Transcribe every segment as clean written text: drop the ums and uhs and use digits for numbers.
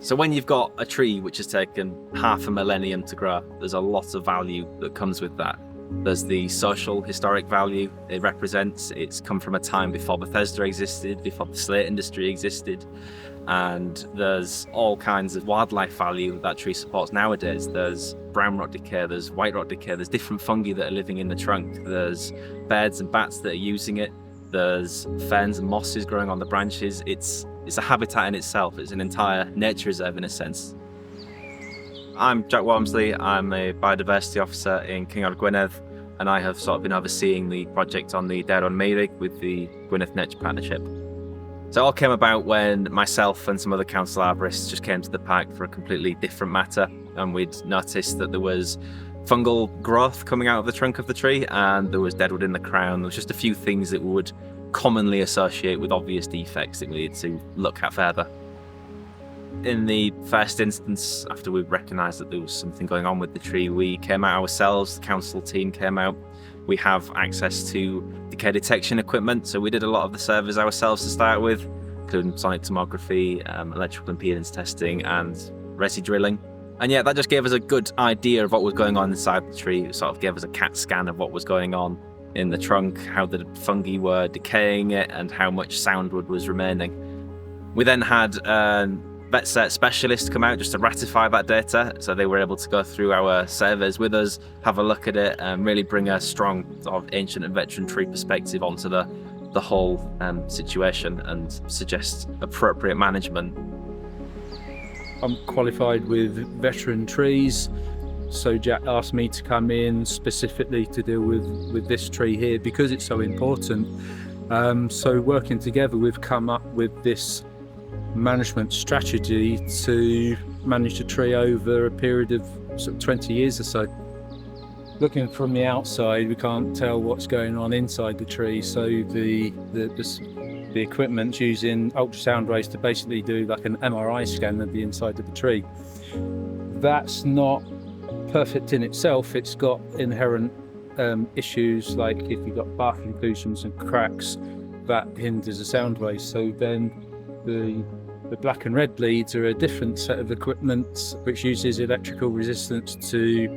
So when you've got a tree which has taken half a millennium to grow, there's a lot of value that comes with that. There's the social, historic value it represents. It's come from a time before Bethesda existed, before the slate industry existed. And there's all kinds of wildlife value that tree supports nowadays. There's brown rock decay, there's white rock decay, there's different fungi that are living in the trunk. There's birds and bats that are using it. There's ferns and mosses growing on the branches. It's a habitat in itself. It's an entire nature reserve in a sense. I'm Jack Walmsley. I'm a biodiversity officer in King Edward Gwynedd, and I have sort of been overseeing the project on the Derwen Meurig with the Gwynedd Nature Partnership. So it all came about when myself and some other council arborists just came to the park for a completely different matter, and we'd noticed that there was fungal growth coming out of the trunk of the tree, and there was deadwood in the crown. There was just a few things that we would commonly associate with obvious defects that we needed to look at further. In the first instance, after we recognised that there was something going on with the tree, we came out ourselves, the council team came out. We have access to decay detection equipment, so we did a lot of the surveys ourselves to start with, including sonic tomography, electrical impedance testing and resi drilling. And yeah, that just gave us a good idea of what was going on inside the tree. It sort of gave us a CAT scan of what was going on in the trunk, how the fungi were decaying it and how much soundwood was remaining. We then had vet cert specialists come out just to ratify that data, so they were able to go through our surveys with us, have a look at it, and really bring a strong sort of ancient and veteran tree perspective onto the whole situation and suggest appropriate management. I'm qualified with veteran trees, so Jack asked me to come in specifically to deal with this tree here because it's so important. So working together, we've come up with this management strategy to manage the tree over a period of sort of 20 years or so. Looking from the outside, we can't tell what's going on inside the tree, so the equipment's using ultrasound rays to basically do like an MRI scan of the inside of the tree. That's not perfect in itself. It's got inherent issues, like if you've got bark inclusions and cracks, that hinders the sound waves. So then the black and red bleeds are a different set of equipment which uses electrical resistance to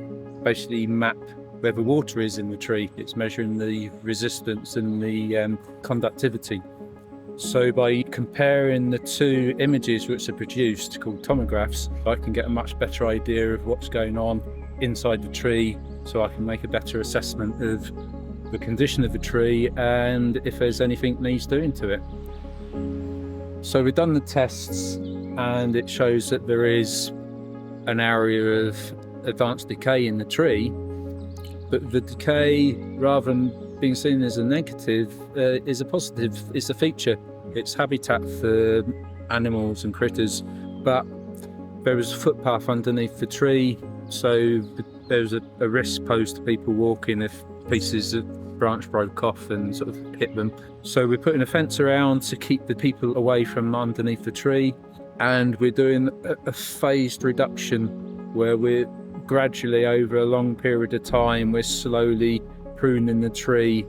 basically map where the water is in the tree. It's measuring the resistance and the conductivity. So by comparing the two images which are produced, called tomographs, I can get a much better idea of what's going on inside the tree, so I can make a better assessment of the condition of the tree and if there's anything needs doing to it. So we've done the tests and it shows that there is an area of advanced decay in the tree, but the decay, rather than being seen as a negative, is a positive. It's a feature. It's habitat for animals and critters, but there was a footpath underneath the tree, so there was a risk posed to people walking if pieces of branch broke off and sort of hit them. So we're putting a fence around to keep the people away from underneath the tree, and we're doing a phased reduction where we're gradually, over a long period of time, we're slowly pruning the tree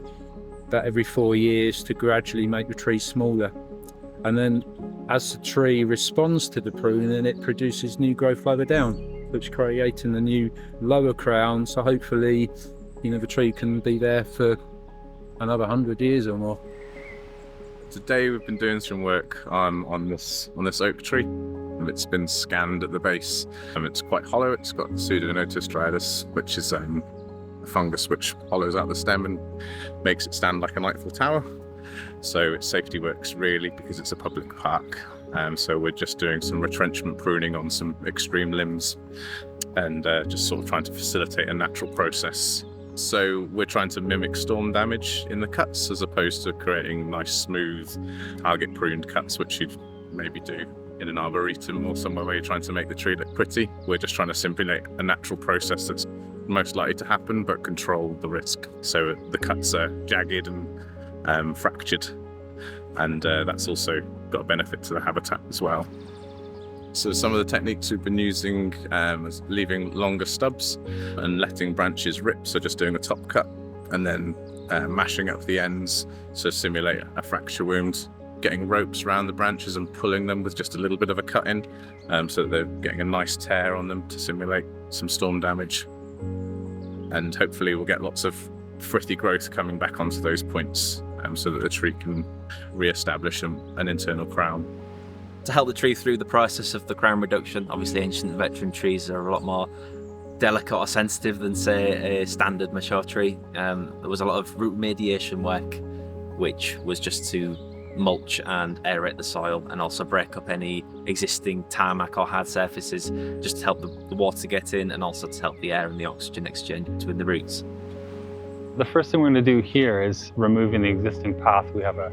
about every 4 years to gradually make the tree smaller. And then as the tree responds to the pruning, it produces new growth lower down, which creating a new lower crown. So hopefully, the tree can be there for another 100 years or more. Today we've been doing some work on this oak tree. It's been scanned at the base. It's quite hollow. It's got Pseudonotus striatus, which is a fungus which hollows out the stem and makes it stand like an Eiffel Tower. So its safety works really because it's a public park. So we're just doing some retrenchment pruning on some extreme limbs and just sort of trying to facilitate a natural process. So we're trying to mimic storm damage in the cuts as opposed to creating nice, smooth, target pruned cuts, which you'd maybe do in an arboretum or somewhere where you're trying to make the tree look pretty. We're just trying to simulate a natural process that's most likely to happen, but control the risk. So the cuts are jagged and fractured, and that's also got a benefit to the habitat as well. So some of the techniques we've been using is leaving longer stubs and letting branches rip, so just doing a top cut and then mashing up the ends to simulate a fracture wound. getting ropes around the branches and pulling them with just a little bit of a cut in, so that they're getting a nice tear on them to simulate some storm damage. And hopefully we'll get lots of frothy growth coming back onto those points, so that the tree can re-establish an internal crown. To help the tree through the process of the crown reduction, obviously ancient veteran trees are a lot more delicate or sensitive than, say, a standard mature tree. There was a lot of root mediation work, which was just to mulch and aerate the soil and also break up any existing tarmac or hard surfaces, just to help the water get in and also to help the air and the oxygen exchange between the roots. The first thing we're going to do here is removing the existing path. We have a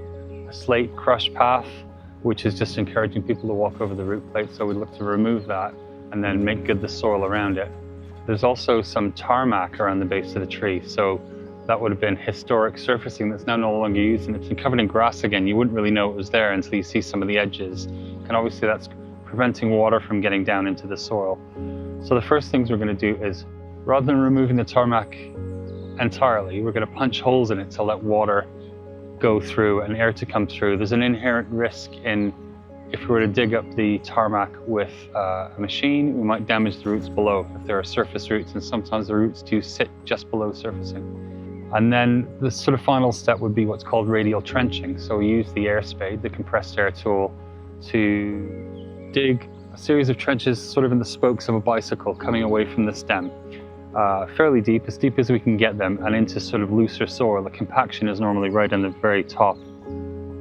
slate crush path, which is just encouraging people to walk over the root plate, so we look to remove that and then make good the soil around it. There's also some tarmac around the base of the tree, so that would have been historic surfacing that's now no longer used, and it's covered in grass again. You wouldn't really know it was there until you see some of the edges, and obviously that's preventing water from getting down into the soil. So the first things we're going to do is, rather than removing the tarmac entirely, we're going to punch holes in it to let water go through and air to come through. There's an inherent risk in, if we were to dig up the tarmac with a machine, we might damage the roots below if there are surface roots, and sometimes the roots do sit just below surfacing. And then the sort of final step would be what's called radial trenching. So we use the air spade, the compressed air tool, to dig a series of trenches sort of in the spokes of a bicycle coming away from the stem. Fairly deep, as deep as we can get them, and into sort of looser soil. The compaction is normally right on the very top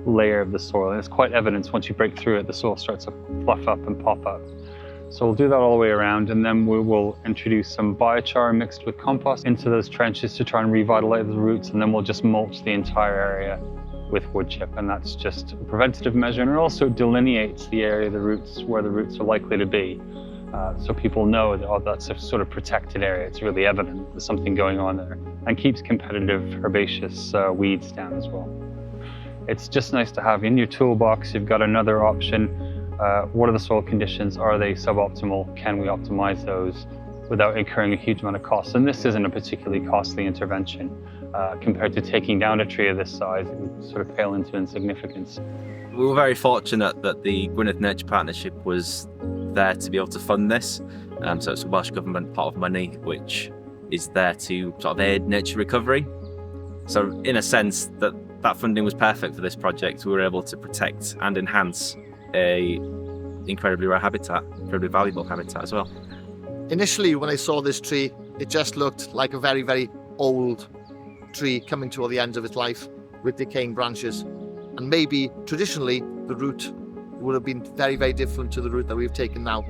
layer of the soil, and it's quite evident once you break through it, the soil starts to fluff up and pop up. So we'll do that all the way around, and then we will introduce some biochar mixed with compost into those trenches to try and revitalize the roots, and then we'll just mulch the entire area with wood chip, and that's just a preventative measure, and it also delineates the area of the roots where the roots are likely to be. So people know that, oh, that's a sort of protected area. It's really evident there's something going on there, and keeps competitive herbaceous weeds down as well. It's just nice to have in your toolbox. You've got another option. What are the soil conditions? Are they suboptimal? Can we optimize those without incurring a huge amount of cost? And this isn't a particularly costly intervention. Compared to taking down a tree of this size, it would sort of pale into insignificance. We were very fortunate that the Gwynedd Nature Partnership was there to be able to fund this. So it's a Welsh Government pot of money which is there to sort of aid nature recovery. So in a sense, that funding was perfect for this project. We were able to protect and enhance a incredibly rare habitat, incredibly valuable habitat as well. Initially, when I saw this tree, it just looked like a very, very old tree coming to the end of its life with decaying branches. And maybe traditionally, the root would have been very, very different to the route that we've taken now.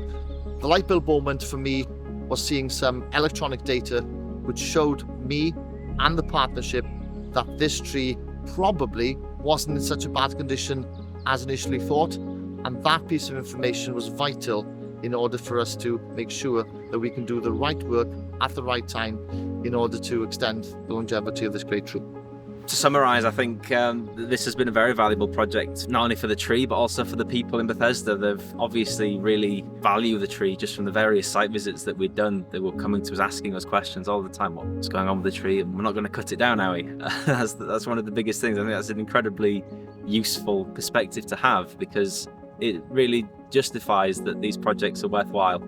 The light bulb moment for me was seeing some electronic data which showed me and the partnership that this tree probably wasn't in such a bad condition as initially thought. And that piece of information was vital in order for us to make sure that we can do the right work at the right time in order to extend the longevity of this great tree. To summarise, I think this has been a very valuable project, not only for the tree, but also for the people in Bethesda. They've obviously really value the tree just from the various site visits that we've done. They were coming to us asking us questions all the time. What's going on with the tree? And we're not going to cut it down, are we? That's one of the biggest things. I think that's an incredibly useful perspective to have, because it really justifies that these projects are worthwhile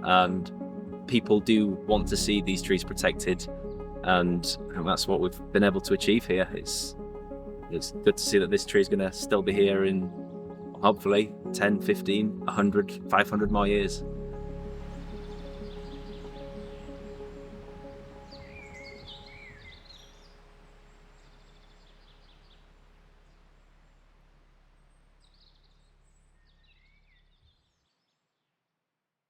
and people do want to see these trees protected. And that's what we've been able to achieve here. It's good to see that this tree is going to still be here in hopefully 10, 15, 100, 500 more years.